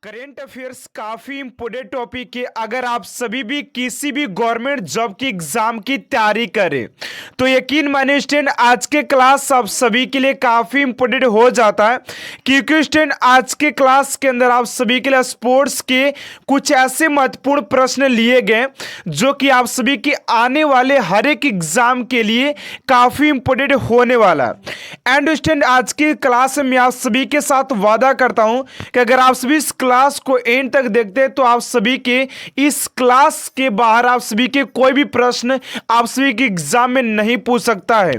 Current affairs काफी important topic है। अगर आप सभी भी किसी भी गवर्नमेंट जॉब की एग्जाम की तैयारी करें तो यकीन मानिए स्टूडेंट आज के क्लास आप सभी के लिए काफी इंपोर्टेंट हो जाता है, क्योंकि स्टूडेंट आज के क्लास के अंदर आप सभी के लिए स्पोर्ट्स के कुछ ऐसे महत्वपूर्ण प्रश्न लिए गए जो कि आप सभी के आने वाले हर एक एग्जाम के लिए काफी इंपोर्टेंट होने वाला है। एंड स्टूडेंट आज की क्लास में मैं आप सभी के साथ वादा करता हूं कि अगर आप सभी क्लास को एंड तक देखते हैं तो आप सभी के इस क्लास के बाहर आप सभी के कोई भी प्रश्न आप सभी के एग्जाम में नहीं पूछ सकता है,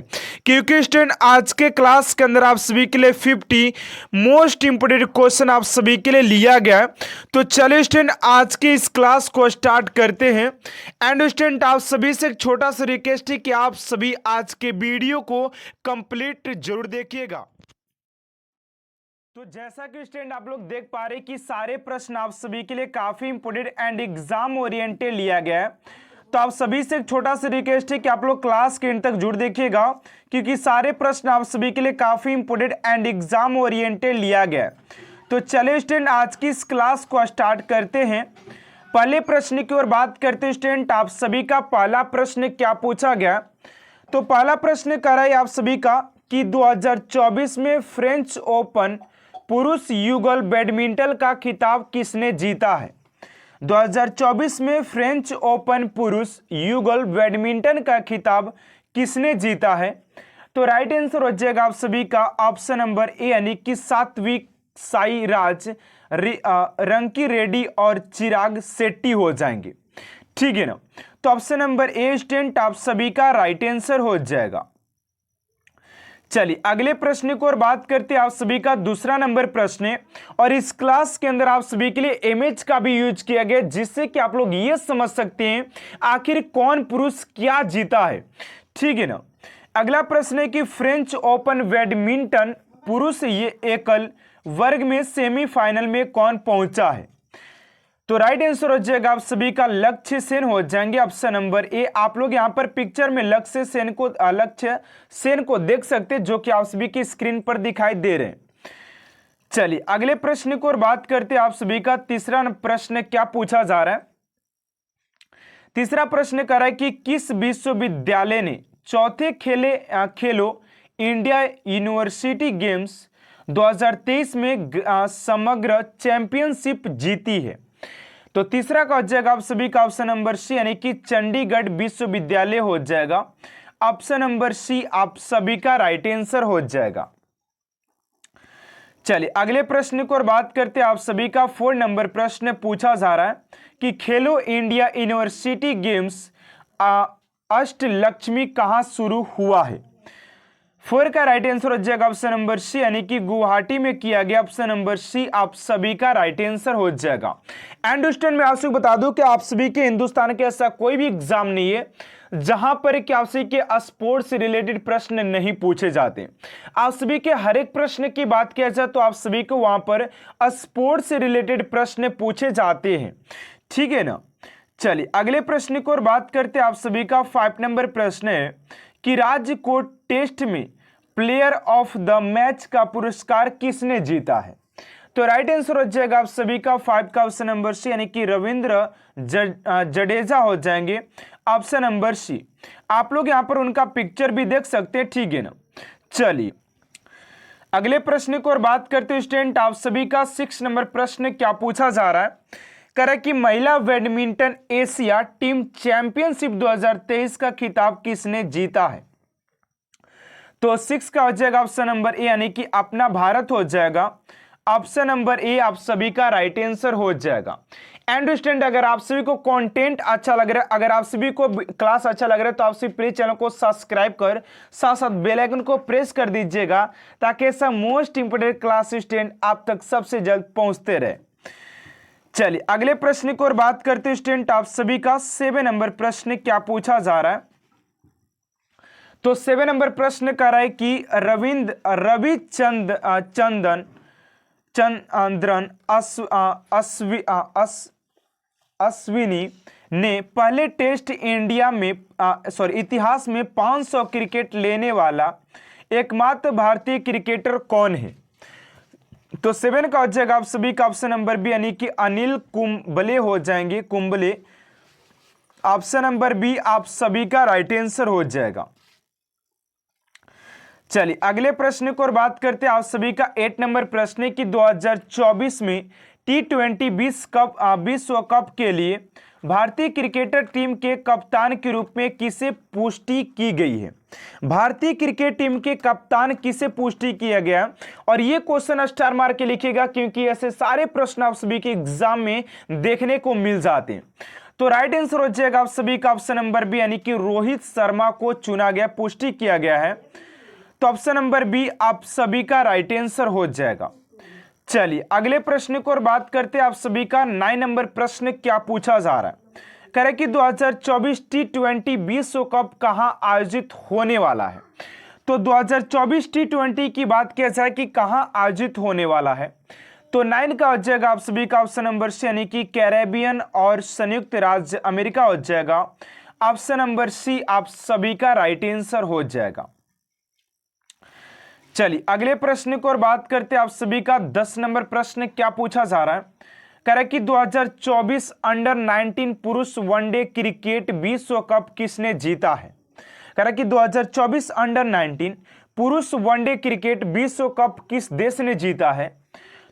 क्योंकि स्टूडेंट आज के क्लास के अंदर आप सभी के लिए 50 मोस्ट इंपोर्टेंट क्वेश्चन आप सभी के लिए लिया गया है। तो चलिए स्टूडेंट आज के इस क्लास को स्टार्ट करते हैं। एंड स्टूडेंट आप सभी से एक छोटा सा रिक्वेस्ट है कि आप सभी आज के वीडियो को कंप्लीट जरूर देखिएगा। तो जैसा कि स्टूडेंट आप लोग देख पा रहे हैं कि सारे प्रश्न आप सभी के लिए काफी इंपोर्टेंट एंड एग्जाम ओरिएंटेड लिया गया है। तो आप सभी से एक छोटा सा रिक्वेस्ट है कि आप लोग क्लास के एंड तक जुड़ देखिएगा, क्योंकि सारे प्रश्न आप सभी के लिए काफी इंपोर्टेंट एंड एग्जाम ओरिएंटेड लिया गया है। तो चलिए स्टूडेंट आज की इस क्लास को स्टार्ट करते हैं। पहले प्रश्न की ओर बात करते हैं स्टूडेंट, आप सभी का पहला प्रश्न क्या पूछा गया। तो पहला प्रश्न कर रहा है आप सभी का कि 2024 में फ्रेंच ओपन पुरुष युगल बैडमिंटन का खिताब किसने जीता है। 2024 में फ्रेंच ओपन पुरुष युगल बैडमिंटन का खिताब किसने जीता है। तो राइट आंसर हो जाएगा आप सभी का ऑप्शन नंबर ए, यानी कि सात्विक साईराज रंकी रेड्डी और चिराग शेट्टी हो जाएंगे। ठीक है ना। तो ऑप्शन नंबर ए स्टूडेंट आप सभी का राइट आंसर हो जाएगा। चलिए अगले प्रश्न को और बात करते हैं। आप सभी का दूसरा नंबर प्रश्न है और इस क्लास के अंदर आप सभी के लिए इमेज का भी यूज किया गया, जिससे कि आप लोग ये समझ सकते हैं आखिर कौन पुरुष क्या जीता है। ठीक है ना। अगला प्रश्न है कि फ्रेंच ओपन बैडमिंटन पुरुष ये एकल वर्ग में सेमीफाइनल में कौन पहुंचा है। तो राइट आंसर हो जाएगा आप सभी का लक्ष्य सेन हो जाएंगे। Option number A. आप लोग यहां पर पिक्चर में लक्ष्य सेन को देख सकते हैं, जो कि आप सभी की स्क्रीन पर दिखाई दे रहे हैं। चलिए अगले प्रश्न को और बात करते हैं। आप सभी का तीसरा प्रश्न क्या पूछा जा रहा है। तीसरा प्रश्न कर रहा है कि किस विश्वविद्यालय ने चौथे खेलो इंडिया यूनिवर्सिटी गेम्स 2023 में समग्र चैंपियनशिप जीती है। तो तीसरा का हो जाएगा आप सभी का ऑप्शन नंबर सी, यानी कि चंडीगढ़ विश्वविद्यालय हो जाएगा। ऑप्शन नंबर सी आप सभी का राइट आंसर हो जाएगा। चलिए अगले प्रश्न को और बात करते हैं। आप सभी का 4 नंबर प्रश्न पूछा जा रहा है कि खेलो इंडिया यूनिवर्सिटी गेम्स अष्टलक्ष्मी कहां शुरू हुआ है। 4 का राइट आंसर हो जाएगा ऑप्शन नंबर सी, यानी कि गुवाहाटी में किया गया। ऑप्शन नंबर सी आप सभी का राइट आंसर हो जाएगा। एंड स्टूडेंट मैं आपसे बता दूं कि आप सभी के हिंदुस्तान के ऐसा कोई भी एग्जाम नहीं है जहां पर कि आप सभी के स्पोर्ट्स से रिलेटेड प्रश्न नहीं पूछे जाते। आप सभी के हर एक प्रश्न की बात किया जाए तो आप सभी को वहां पर स्पोर्ट्स से रिलेटेड प्रश्न पूछे जाते हैं। ठीक है ना। चलिए अगले प्रश्न को और बात करते हैं। आप सभी का 5 नंबर प्रश्न है कि राज्य को टेस्ट में प्लेयर ऑफ द मैच का पुरस्कार किसने जीता है। तो राइट आंसर हो जाएगा आप सभी का 5 का ऑप्शन नंबर सी, यानी कि रविंद्र जडेजा हो जाएंगे। Option number C. आप लोग यहां पर उनका पिक्चर भी देख सकते हैं। ठीक है ना। चलिए अगले प्रश्न को और बात करते हैं स्टूडेंट। आप सभी का 6 नंबर प्रश्न क्या पूछा जा रहा है। कह कि महिला बैडमिंटन एशिया टीम चैंपियनशिप 2023 का खिताब किसने जीता है। तो 6 का हो जाएगा ऑप्शन नंबर ए, यानी कि अपना भारत हो जाएगा। ऑप्शन नंबर ए आप सभी का राइट आंसर हो जाएगा। एंड स्टूडेंट अगर आप सभी को कंटेंट अच्छा लग रहा है, अगर आप सभी को क्लास अच्छा लग रहा है, तो आप सभी प्लीज चैनल को सब्सक्राइब कर साथ साथ बेल आइकन को प्रेस कर दीजिएगा, ताकि ऐसा मोस्ट इंपोर्टेंट क्लास स्टूडेंट आप तक सबसे जल्द पहुंचते रहे। चलिए अगले प्रश्न की ओर बात करते हैं स्टूडेंट। आप सभी का 7 नंबर प्रश्न क्या पूछा जा रहा है। तो 7 नंबर प्रश्न कर रहा है कि रविचंद्रन अश्विनी ने पहले टेस्ट इंडिया में इतिहास में 500 क्रिकेट लेने वाला एकमात्र भारतीय क्रिकेटर कौन है। तो 7 का हो जाएगा आप सभी का ऑप्शन नंबर बी यानी कि अनिल कुंबले हो जाएंगे, कुंबले। ऑप्शन नंबर बी आप सभी का राइट आंसर हो जाएगा। चलिए अगले प्रश्न को और बात करते हैं आप सभी का 8 नंबर प्रश्न है कि 2024 में T20 विश्व कप के लिए भारतीय क्रिकेटर टीम के कप्तान के रूप में किसे पुष्टि की गई है। भारतीय क्रिकेट टीम के कप्तान किसे पुष्टि किया गया, और ये क्वेश्चन स्टार मार के लिखेगा क्योंकि ऐसे सारे प्रश्न आप सभी के एग्जाम में देखने को मिल जाते हैं। तो राइट आंसर हो जाएगा आप सभी का ऑप्शन नंबर बी यानी कि रोहित शर्मा को चुना गया, पुष्टि किया गया है। तो ऑप्शन नंबर बी आप सभी का राइट आंसर हो जाएगा। चलिए अगले प्रश्न को और बात करते हैं आप सभी का 9 नंबर प्रश्न क्या पूछा जा रहा है। कह रहे कि 2024 T20 विश्व कप कहां आयोजित होने वाला है। तो 2024 T20 की बात किया जाए कि कहां आयोजित होने वाला है, तो 9 का हो जाएगा आप सभी का ऑप्शन नंबर सी यानी कि कैरेबियन और संयुक्त राज्य अमेरिका हो जाएगा। ऑप्शन नंबर सी आप सभी का राइट आंसर हो जाएगा। चलिए अगले प्रश्न को और बात करते हैं आप सभी का 10 नंबर प्रश्न क्या पूछा जा रहा है। कह रहा है कि 2024 अंडर 19 पुरुष वनडे क्रिकेट विश्व कप किसने जीता है। कह रहा है कि 2024 अंडर 19 पुरुष वनडे क्रिकेट विश्व कप किस देश ने जीता है।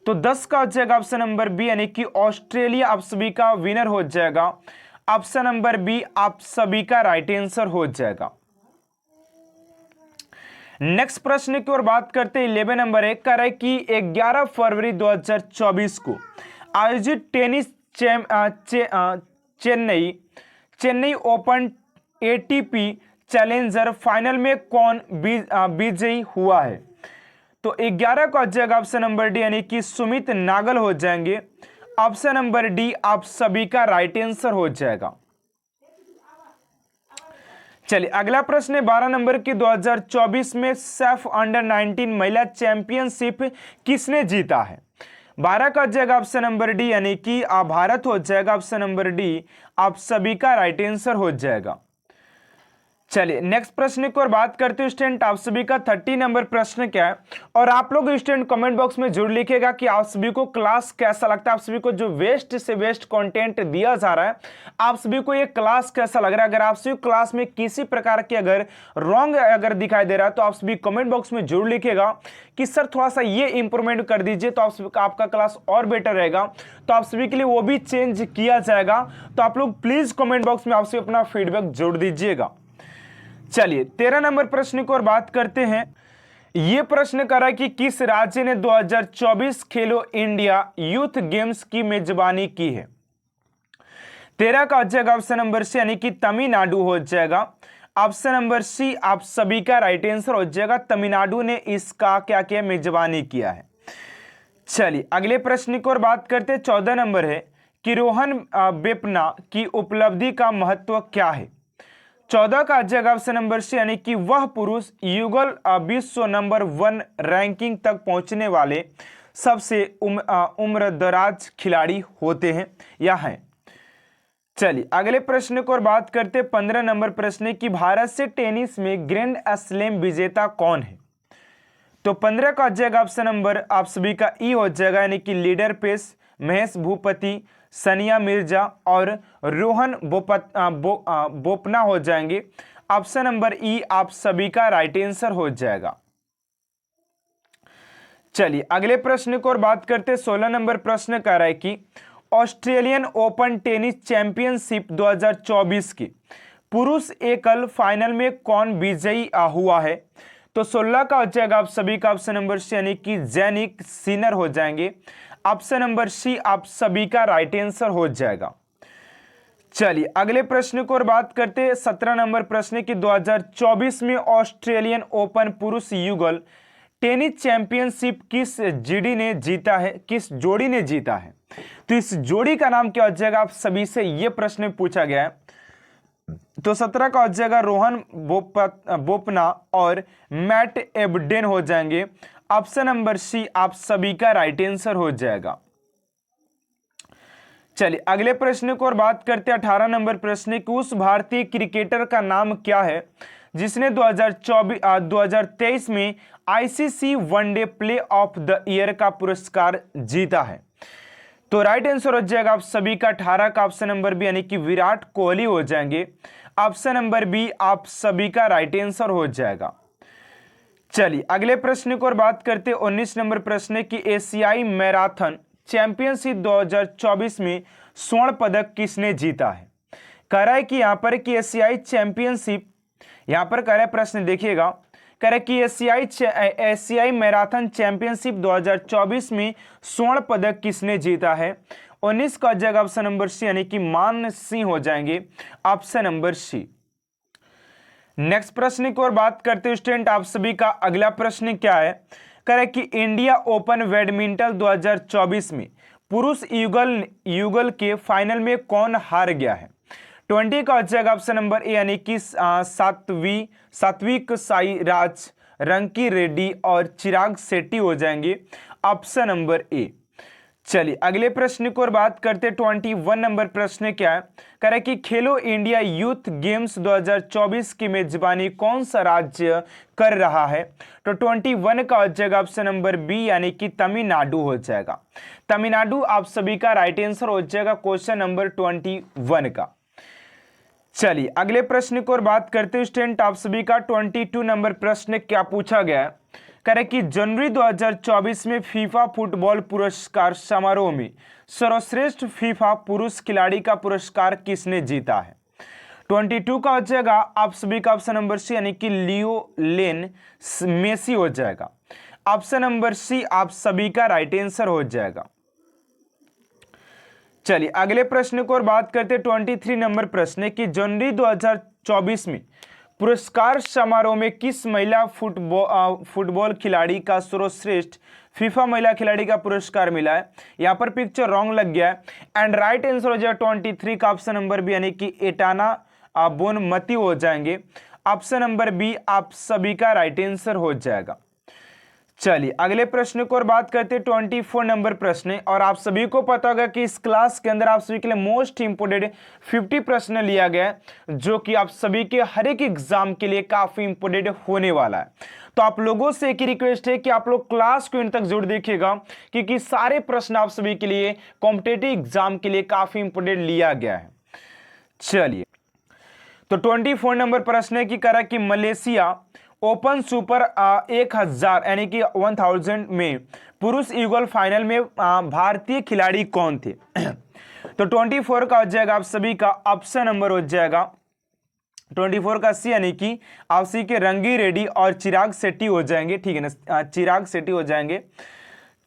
तो 10 का हो जाएगा ऑप्शन नंबर बी यानी कि ऑस्ट्रेलिया आप सभी का विनर हो जाएगा। ऑप्शन नंबर बी आप सभी का राइट आंसर हो जाएगा। नेक्स्ट प्रश्न की ओर बात करते हैं 11 नंबर एक कर है कि 11 फरवरी 2024 को आयोजित tennis Chennai open ATP challenger final में कौन विजयी हुआ है। तो 11 का हो जाएगा ऑप्शन नंबर डी यानी कि सुमित नागल हो जाएंगे। ऑप्शन नंबर डी आप सभी का राइट आंसर हो जाएगा। चलिए अगला प्रश्न है 12 नंबर की 2024 में सैफ अंडर 19 महिला चैंपियनशिप किसने जीता है। 12 का हो जाएगा ऑप्शन नंबर डी यानी कि भारत हो जाएगा। ऑप्शन नंबर डी आप सभी का राइट आंसर हो जाएगा। चलिए नेक्स्ट प्रश्न की ओर बात करते हैं स्टूडेंट आप सभी का 30 नंबर प्रश्न क्या है, और आप लोग स्टूडेंट कमेंट बॉक्स में जरूर लिखेगा कि आप सभी को क्लास कैसा लगता है। आप सभी को जो वेस्ट से वेस्ट कंटेंट दिया जा रहा है, आप सभी को ये क्लास कैसा लग रहा है। अगर आप सभी क्लास में किसी प्रकार के अगर रॉन्ग अगर दिखाई दे रहा है तो आप सभी कमेंट बॉक्स में जरूर लिखेगा कि सर थोड़ा सा ये इंप्रूवमेंट कर दीजिए, तो आप सभी का आपका क्लास और बेटर रहेगा। तो आप सभी के लिए वो भी चेंज किया जाएगा। तो आप लोग प्लीज कमेंट बॉक्स में आप सभी अपना फीडबैक जोड़ दीजिएगा। चलिए 13 नंबर प्रश्न की ओर बात करते हैं। यह प्रश्न कर रहा है कि किस राज्य ने 2024 खेलो इंडिया यूथ गेम्स की मेजबानी की है। 13 का हो जाएगा ऑप्शन नंबर सी यानी कि तमिलनाडु हो जाएगा। ऑप्शन नंबर सी आप सभी का राइट आंसर हो जाएगा। तमिलनाडु ने इसका क्या किया, मेजबानी किया है। चलिए अगले प्रश्न की ओर बात करते हैं 14 नंबर है कि रोहन बोपन्ना की उपलब्धि का महत्व क्या है। 14 का जगह ऑप्शन नंबर सी यानी कि वह पुरुष युगल विश्व नंबर 1 रैंकिंग तक पहुंचने वाले सबसे उम्रदराज खिलाड़ी होते हैं या हैं। चलिए अगले प्रश्न को और बात करते 15 नंबर प्रश्न कि भारत से टेनिस में ग्रैंड स्लैम विजेता कौन है। तो 15 का जगह ऑप्शन नंबर आप सभी का ई हो जाएगा यानी कि लीडर पेस, महेश भूपति, सनिया मिर्जा और रोहन बोपन्ना हो जाएंगे। ऑप्शन नंबर ई आप सभी का राइट आंसर हो जाएगा। चलिए अगले प्रश्न को और बात करते 16 नंबर प्रश्न कह रहा है कि ऑस्ट्रेलियन ओपन टेनिस चैंपियनशिप 2024 की पुरुष एकल फाइनल में कौन विजयी हुआ है। तो 16 का हो जाएगा आप सभी का ऑप्शन नंबर सी यानी कि जैनिक सिनर हो जाएंगे। ऑप्शन नंबर सी आप सभी का राइट आंसर हो जाएगा। चलिए अगले प्रश्न को और बात करते 17 नंबर प्रश्न की 2024 में ऑस्ट्रेलियन ओपन पुरुष युगल टेनिस चैंपियनशिप किस जोड़ी ने जीता है, किस जोड़ी ने जीता है। तो इस जोड़ी का नाम क्या हो जाएगा, आप सभी से यह प्रश्न पूछा गया है। तो 17 का हो जाएगा रोहन बोपन्ना और मैट एबडेन हो जाएंगे। ऑप्शन नंबर सी आप सभी का राइट आंसर हो जाएगा। चलिए अगले प्रश्न को और बात करते 18 नंबर प्रश्न कि उस भारतीय क्रिकेटर का नाम क्या है जिसने 2023 में ICC one day play of the year का पुरस्कार जीता है? तो राइट आंसर हो जाएगा आप सभी का 18 का ऑप्शन नंबर बी यानी कि विराट कोहली हो जाएंगे। ऑप्शन नंबर बी आप सभी का राइट आंसर हो जाएगा। चलिए अगले प्रश्न को और बात करते हैं 19 नंबर प्रश्न की एशियाई मैराथन चैंपियनशिप 2024 में स्वर्ण पदक किसने जीता है? कह रहा है कि यहां पर कि एशियाई चैंपियनशिप, यहां पर कह रहा है प्रश्न देखिएगा, कह रहा है कि एशियाई मैराथन चैंपियनशिप 2024 में स्वर्ण पदक किसने जीता है? 19 का जगह ऑप्शन नंबर सी यानी कि मान सिंह हो जाएंगे। ऑप्शन नंबर सी। नेक्स्ट प्रश्न की ओर बात करते हैं स्टूडेंट, आप सभी का अगला प्रश्न क्या है? कह रहा है कि इंडिया ओपन बैडमिंटन 2024 में पुरुष युगल के फाइनल में कौन हार गया है? 20 का जगह ऑप्शन नंबर ए यानी कि सात्विक साईराज, रंकी रेड्डी और चिराग शेट्टी हो जाएंगे। Option number A. चलिए अगले प्रश्न को और बात करते 21 नंबर प्रश्न क्या है? कह रहा है कि खेलो इंडिया यूथ गेम्स 2024 की मेजबानी कौन सा राज्य कर रहा है? तो 21 का हो जाएगा ऑप्शन नंबर बी यानी कि तमिलनाडु हो जाएगा। तमिलनाडु आप सभी का राइट आंसर हो जाएगा क्वेश्चन नंबर 21 का। चलिए अगले प्रश्न को और बात करते हैं स्टूडेंट, आप सभी का 22 नंबर प्रश्न क्या पूछा गया है? कह रहे कि जनवरी 2024 में फीफा फुटबॉल पुरस्कार समारोह में सर्वश्रेष्ठ फीफा पुरुष खिलाड़ी का पुरस्कार किसने जीता है? 22 का हो जाएगा आप सभी का ऑप्शन नंबर सी यानी कि लियोनेल मेसी हो जाएगा। ऑप्शन नंबर सी आप सभी का राइट आंसर हो जाएगा। चलिए अगले प्रश्न को और बात करते 23 नंबर प्रश्न की जनवरी 2024 में पुरस्कार समारोह में किस महिला फुटबॉल खिलाड़ी का सर्वश्रेष्ठ फीफा महिला खिलाड़ी का पुरस्कार मिला है? यहां पर पिक्चर रॉन्ग लग गया है एंड राइट आंसर हो जाएगा 23 का ऑप्शन नंबर बी यानी कि एटाना बोनमती हो जाएंगे। ऑप्शन नंबर बी आप सभी का राइट आंसर हो जाएगा। चलिए अगले प्रश्न को और बात करते हैं 24 नंबर प्रश्न, और आप सभी को पता होगा कि इस क्लास के अंदर आप सभी के लिए मोस्ट इंपोर्टेंट 50 प्रश्न लिया गया है जो कि आप सभी के हर एक एग्जाम के लिए काफी इंपोर्टेंट होने वाला है। तो आप लोगों से एक ही रिक्वेस्ट है कि आप लोग क्लास को इन तक जरूर देखिएगा क्योंकि सारे प्रश्न आप सभी के लिए कॉम्पिटेटिव एग्जाम के लिए काफी इंपोर्टेंट लिया गया है। चलिए तो 24 नंबर प्रश्न की करा कि मलेशिया ओपन सुपर 1000 यानी कि 1000 में पुरुष युगल फाइनल में भारतीय खिलाड़ी कौन थे? तो 24 का हो जाएगा आप सभी का ऑप्शन नंबर हो जाएगा 24 का सी यानी कि आप सी के रंगी रेड्डी और चिराग शेट्टी हो जाएंगे। ठीक है ना, चिराग शेट्टी हो जाएंगे।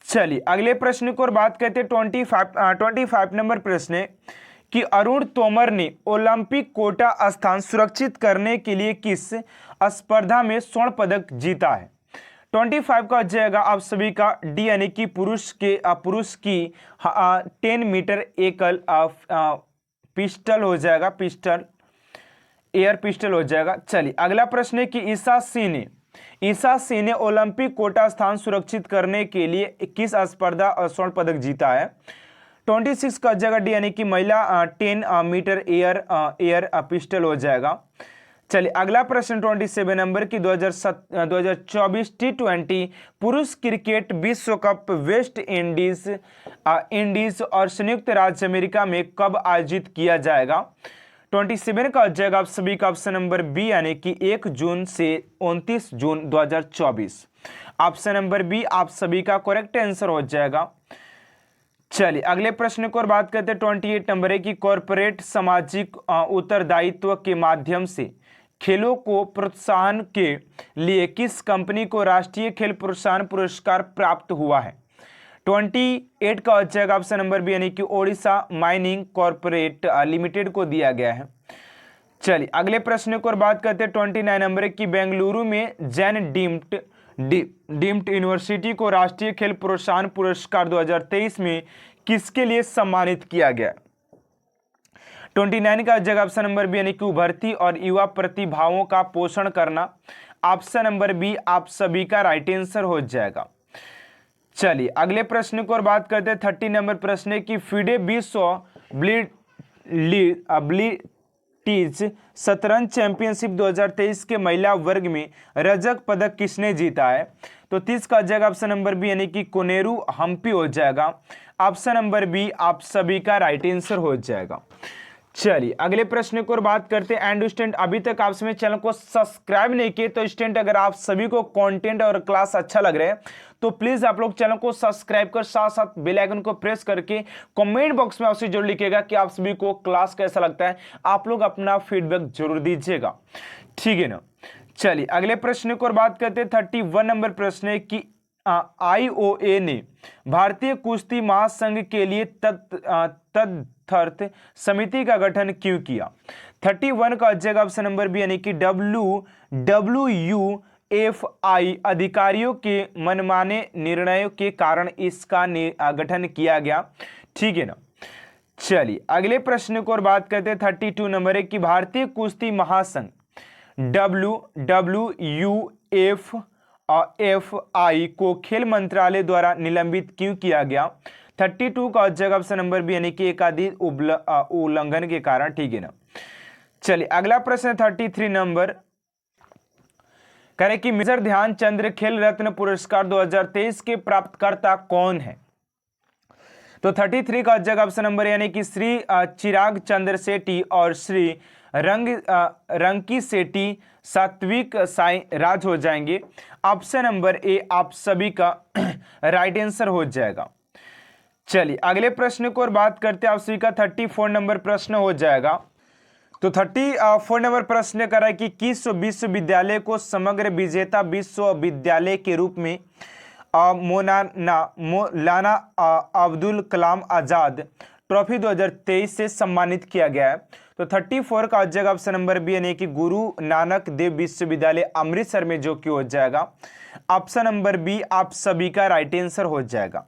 चलिए अगले प्रश्न को और बात करते 25 नंबर प्रश्न कि अरुण तोमर ने ओलंपिक कोटा स्थान सुरक्षित करने के लिए किस स्पर्धा में स्वर्ण पदक जीता है? 25 का जाएगा आप सभी का डी यानी कि पुरुष की 10 मीटर एकल पिस्टल हो जाएगा, पिस्टल एयर पिस्टल हो जाएगा। चलिए अगला प्रश्न है कि ईसा सिंह ने ओलंपिक कोटा स्थान सुरक्षित करने के लिए किस स्पर्धा और स्वर्ण पदक जीता है? 26 का जगह डी यानी कि महिला 10 मीटर एयर पिस्टल हो जाएगा। चलिए अगला प्रश्न 27 नंबर की 2024 T20 पुरुष क्रिकेट विश्व कप वेस्ट इंडीज और संयुक्त राज्य अमेरिका में कब आयोजित किया जाएगा? 27 का जाएगा आप सभी का ऑप्शन नंबर बी यानी कि 1 जून से 29 जून 2024। ऑप्शन नंबर बी आप सभी का करेक्ट आंसर हो जाएगा। चलिए अगले प्रश्न को और बात करते हैं 28 नंबर है कि कॉर्पोरेट सामाजिक उत्तरदायित्व के माध्यम से खेलों को प्रोत्साहन के लिए किस कंपनी को राष्ट्रीय खेल प्रोत्साहन पुरस्कार प्राप्त हुआ है? 28 का जाएगा ऑप्शन नंबर बी यानी कि ओडिशा माइनिंग कॉर्पोरेट लिमिटेड को दिया गया है। चलिए अगले प्रश्न को और बात करते हैं 29 नंबर की बेंगलुरु में जैन डीम्ड यूनिवर्सिटी को राष्ट्रीय खेल प्रोत्साहन पुरस्कार 2023 में किसके लिए सम्मानित किया गया? 29 का जगह ऑप्शन नंबर बी यानी कि उभरती और युवा प्रतिभाओं का पोषण करना। ऑप्शन नंबर बी आप सभी का राइट आंसर हो जाएगा। चलिए अगले प्रश्न को और बात करते हैं 30 नंबर प्रश्न की फिडे विश्व टीज शतरंज चैंपियनशिप 2023 के महिला वर्ग में रजत पदक किसने जीता है? तो 30 का हो जाएगा ऑप्शन नंबर बी यानी कि कोनेरू हम्पी हो जाएगा। ऑप्शन नंबर बी आप सभी का राइट आंसर हो जाएगा। चलिए अगले प्रश्न को और बात करते हैं। एंड स्टूडेंट अभी तक आप सभी चैनल को सब्सक्राइब नहीं किए तो स्टूडेंट अगर आप सभी को कंटेंट और क्लास अच्छा लग रहा है तो प्लीज आप लोग चैनल को सब्सक्राइब कर साथ साथ बेल आइकन को प्रेस करके कमेंट बॉक्स में आपसे जरूर लिखिएगा कि आप सभी को क्लास कैसा लगता है। आप लोग अपना फीडबैक जरूर दीजिएगा, ठीक है ना। चलिए अगले प्रश्न को और बात करते हैं। 31 नंबर प्रश्न है कि IOA ने भारतीय कुश्ती महासंघ के लिए तदर्थ समिति का गठन क्यों किया? 31 का जगह ऑप्शन नंबर बी यानी कि WUFI अधिकारियों के मनमाने निर्णयों के कारण इसका गठन किया गया, ठीक है ना। चलिए अगले प्रश्न को और बात करते हैं। 32 नंबर है कि भारतीय कुश्ती महासंघ WWUFI को खेल मंत्रालय द्वारा निलंबित क्यों किया गया? 32 का जगह ऑप्शन नंबर बी यानी कि एकाधिक उल्लंघन के कारण, ठीक है ना। चलिए अगला प्रश्न 33 नंबर करें कि मेजर ध्यानचंद खेल रत्न पुरस्कार 2023 के प्राप्तकर्ता कौन है? तो 33 का जगह ऑप्शन नंबर यानी कि श्री चिराग चंद्र सेठी और श्री रंकी सेठी सात्विक साई राज हो जाएंगे। ऑप्शन नंबर ए आप सभी का राइट आंसर हो जाएगा। चलिए अगले प्रश्न को और बात करते हैं। आप सभी का 34 नंबर प्रश्न हो जाएगा। तो 34 नंबर प्रश्न कर रहा है कि किस विश्वविद्यालय को समग्र विजेता विश्वविद्यालय के रूप में मौलाना अब्दुल कलाम आजाद ट्रॉफी 2023 से सम्मानित किया गया है? तो 34 का जगह ऑप्शन नंबर बी यानी कि गुरु नानक देव विश्वविद्यालय अमृतसर में, जो कि हो जाएगा ऑप्शन नंबर बी आप सभी का राइट आंसर हो जाएगा।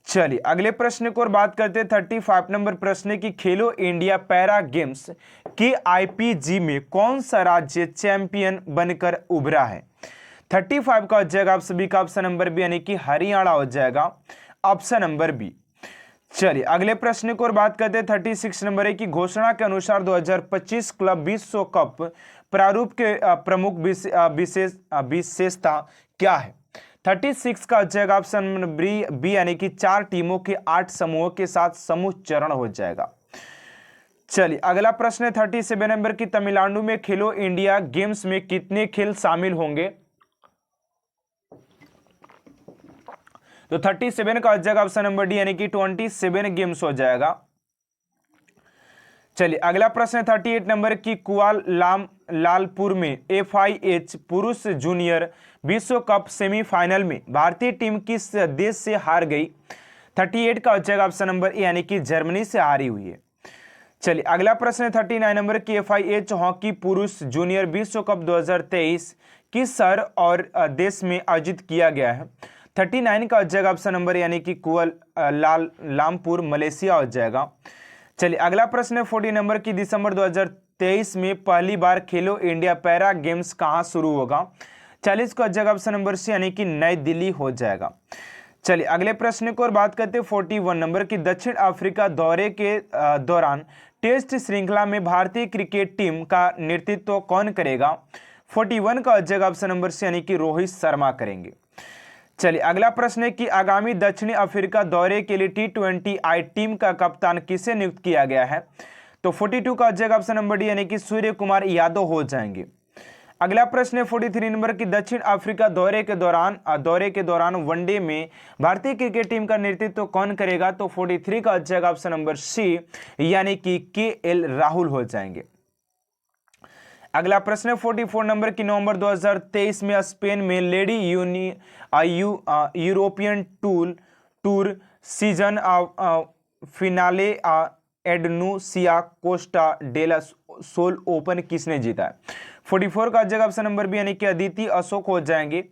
चलिए अगले प्रश्न को और बात करते हैं। 35 नंबर प्रश्न की खेलो इंडिया पैरा गेम्स के IPG में कौन सा राज्य चैंपियन बनकर उभरा है? 35 का हो जाएगा आप सभी का ऑप्शन नंबर बी यानी कि हरियाणा हो जाएगा, ऑप्शन नंबर बी। चलिए अगले प्रश्न को और बात करते हैं। 36 नंबर है कि घोषणा के अनुसार 2025 क्लब विश्व कप प्रारूप के प्रमुख विशेषता क्या है? 36 का जाएगा ऑप्शन नंबर बी यानी कि 4 टीमों के 8 समूहों के साथ समूह चरण हो जाएगा। चलिए अगला प्रश्न है 37 नंबर की तमिलनाडु में खेलो इंडिया गेम्स में कितने खेल शामिल होंगे? तो 37 का जगह ऑप्शन नंबर डी यानी कि 27 गेम्स हो जाएगा। चलिए अगला प्रश्न है 38 नंबर की कुआलालंपुर में FIH पुरुष जूनियर विश्व कप सेमीफाइनल में भारतीय टीम किस देश से हार गई? 38 का जगह ऑप्शन नंबर ए यानी कि जर्मनी से हारी हुई है। चलिए अगला प्रश्न है 39 नंबर की FIH हॉकी पुरुष जूनियर विश्व कप 2023 किस शहर और देश में आयोजित किया गया है? 39 का जगह ऑप्शन नंबर यानी कि कुआलालंपुर मलेशिया हो जाएगा। चलिए अगला प्रश्न है 40 नंबर की दिसंबर 2023 में पहली बार खेलो इंडिया पैरा गेम्स कहां शुरू होगा? 40 का जगह ऑप्शन नंबर सी यानी कि नई दिल्ली हो जाएगा। चलिए अगले प्रश्न को और बात करते हैं 41 नंबर की दक्षिण अफ्रीका दौरे के दौरान टेस्ट श्रृंखला में भारतीय क्रिकेट टीम का नेतृत्व कौन करेगा? 41 का जगह ऑप्शन नंबर सी यानी कि रोहित शर्मा करेंगे। चलिए अगला प्रश्न है कि आगामी दक्षिणी अफ्रीका दौरे के लिए T20I टीम का कप्तान किसे नियुक्त किया गया है? तो 42 का जगह ऑप्शन नंबर डी यानी कि सूर्य कुमार यादव हो जाएंगे। अगला प्रश्न है 43 नंबर की दक्षिण अफ्रीका दौरे के दौरान वनडे में भारतीय क्रिकेट टीम का नेतृत्व कौन करेगा? तो 43 का जगह ऑप्शन नंबर सी यानी कि KL राहुल हो जाएंगे। अगला प्रश्न है 44 नंबर की नवंबर 2023 में स्पेन में lady European tour season finale Andalucia Costa del Sol Open किसने जीता है? 44 का जगह ऑप्शन नंबर बी यानी कि अदिति अशोक हो जाएंगे।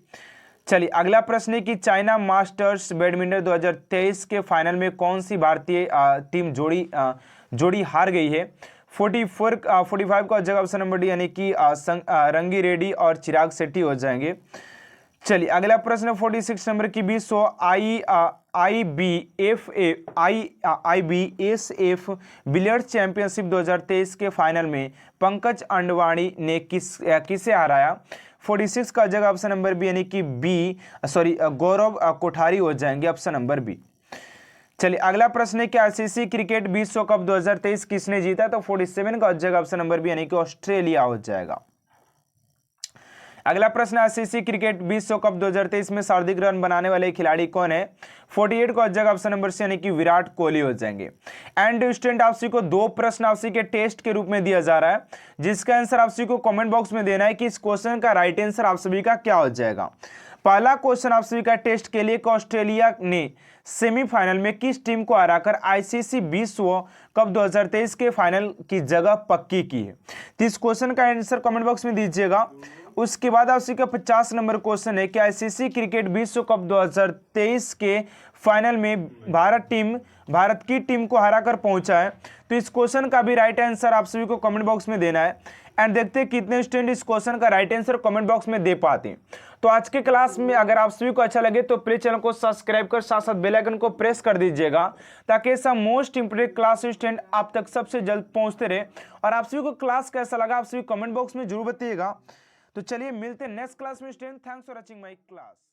चलिए अगला प्रश्न है कि चाइना मास्टर्स बैडमिंटन 2023 के फाइनल में कौन सी भारतीय टीम जोड़ी हार गई है? 45 का जगह ऑप्शन नंबर डी यानी कि रंगी रेड्डी और चिराग शेट्टी हो जाएंगे। चलिए अगला प्रश्न 46 नंबर की 20 IBSF बिलियर्ड्स चैंपियनशिप 2023 के फाइनल में पंकज अंडवाणी ने किसे हराया। 46 का जगह ऑप्शन नंबर बी यानी कि गौरव कोठारी हो जाएंगे, ऑप्शन नंबर बी। चलिए अगला प्रश्न है कि आईसीसी क्रिकेट विश्व कप 2023 किसने जीता। तो 47 का जगह ऑप्शन नंबर बी यानी कि ऑस्ट्रेलिया हो जाएगा। अगला प्रश्न आईसीसी क्रिकेट विश्व कप 2023 में सर्वाधिक रन बनाने वाले खिलाड़ी कौन है। 48 का जगह ऑप्शन नंबर सी यानी कि विराट कोहली हो जाएंगे। एंड स्टूडेंट आपसी को दो प्रश्न आपसी के टेस्ट के रूप में दिया जा रहा है, जिसका आंसर आपसी को कमेंट बॉक्स में देना है कि इस क्वेश्चन का राइट आंसर आप सभी का क्या हो जाएगा। पहला क्वेश्चन आप सभी का टेस्ट के लिए, ऑस्ट्रेलिया ने सेमीफाइनल में किस टीम को हराकर आईसीसी विश्व कप 2023 के फाइनल की जगह पक्की की है। तो इस क्वेश्चन का आंसर कमेंट बॉक्स में दीजिएगा। उसके बाद आपसी का 50 नंबर क्वेश्चन है कि आईसीसी क्रिकेट विश्व कप 2023 के फाइनल में भारत की टीम को हराकर पहुंचा है। तो इस क्वेश्चन का भी राइट आंसर आप सभी को कमेंट बॉक्स में देना है। एंड देखते हैं कितने स्टूडेंट इस क्वेश्चन का राइट आंसर कमेंट बॉक्स में दे पाते हैं। तो आज के क्लास में अगर आप सभी को अच्छा लगे तो प्लीज चैनल को सब्सक्राइब कर साथ साथ बेल आइकन को प्रेस कर दीजिएगा, ताकि ऐसा मोस्ट इंपोर्टेंट क्लास स्टूडेंट आप तक सबसे जल्द पहुंचते रहे। और आप सभी को क्लास कैसा लगा आप सभी कमेंट बॉक्स में जरूर बताइएगा। तो चलिए मिलते हैं नेक्स्ट क्लास में student. Thanks for watching my class.